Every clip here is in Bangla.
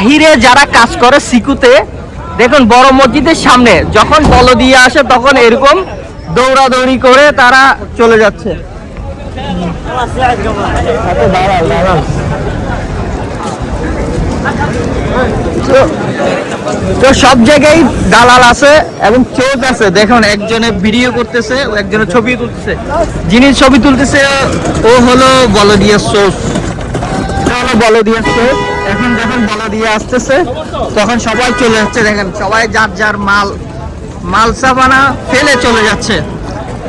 বাহিরে যারা কাজ করে সিকুতে, দেখুন বড় মসজিদের সামনে যখন বলদিয়া আসে তখন এরকম দৌড়াদৌড়ি করে তারা চলে যাচ্ছে। তো সব জায়গায় দালাল আছে এবং চোখ আছে। দেখুন একজনে ভিডিও করতেছে, একজনে ছবি তুলতেছে। যিনি ছবি তুলতেছে ও হলো বলদিয়া সোর্স, বলদিয়া সোর্স। এখন যখন বলদিয়া আসতেছে তখন সবাই চলে যাচ্ছে। দেখেন সবাই যার যার মাল সাবানা ফেলে চলে যাচ্ছে।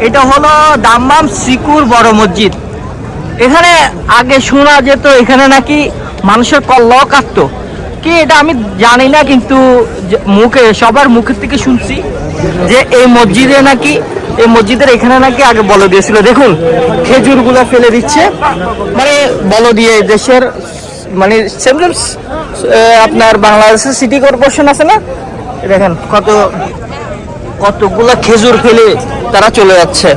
এটা হলো দাম্মাম সিকুর বড় মসজিদ। এখানে আগে শোনা যেত এখানে নাকি মানুষের কল্ল কাটতো কি, এটা আমি জানি না, কিন্তু সবার মুখের থেকে শুনছি যে এই মসজিদে নাকি, এই মসজিদের এখানে নাকি আগে বলো দিয়েছিল। দেখুন খেজুর গুলা ফেলে দিচ্ছে, মানে বলো দিয়ে দেশের মানে আপনার বাংলাদেশের সিটি কর্পোরেশন আছে না, দেখেন কতগুলা খেজুর ফেলে তারা চলে যাচ্ছে।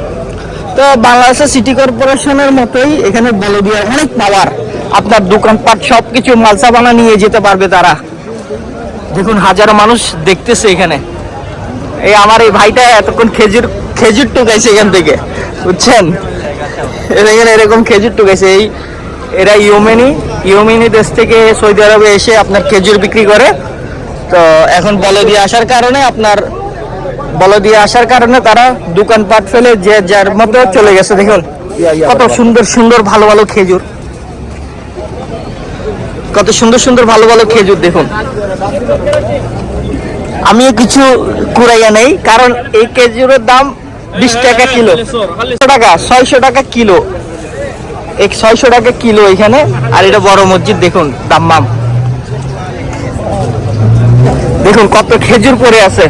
তো বাংলাদেশের সিটি কর্পোরেশনের মতোই এখানে বলদিয়ার অনেক পাওয়ার, আপনার দোকানপাট সবকিছু মালসাবানা নিয়ে যেতে পারবে তারা। দেখুন হাজারো মানুষ দেখতেছে এখানে। এই আমার এই ভাইটা এতক্ষণ খেজুর টুকাইছে এখান থেকে, বুঝছেন, এখানে এরকম খেজুর টুকাইছে। এরা ইয়েমেনি দেশ থেকে সৌদি আরবে এসে আপনার খেজুর বিক্রি করে। তো এখন বলদিয়া আসার কারণে তারা দোকানপাট ফেলে যে যার মতো চলে গেছে। দেখুন কত সুন্দর সুন্দর ভালো ভালো খেজুর, কত সুন্দর সুন্দর ভালো ভালো খেজুর। দেখুন আমিও কিছু কুড়াইয়া নেই, কারণ এই খেজুরের দাম 20 টাকা কিলো, 600 টাকা কিলো, 600 টাকা কিলো এখানে। আর এটা বড় মসজিদ, দেখুন দাম্মাম, দেখুন কত খেজুর পড়ে আছে।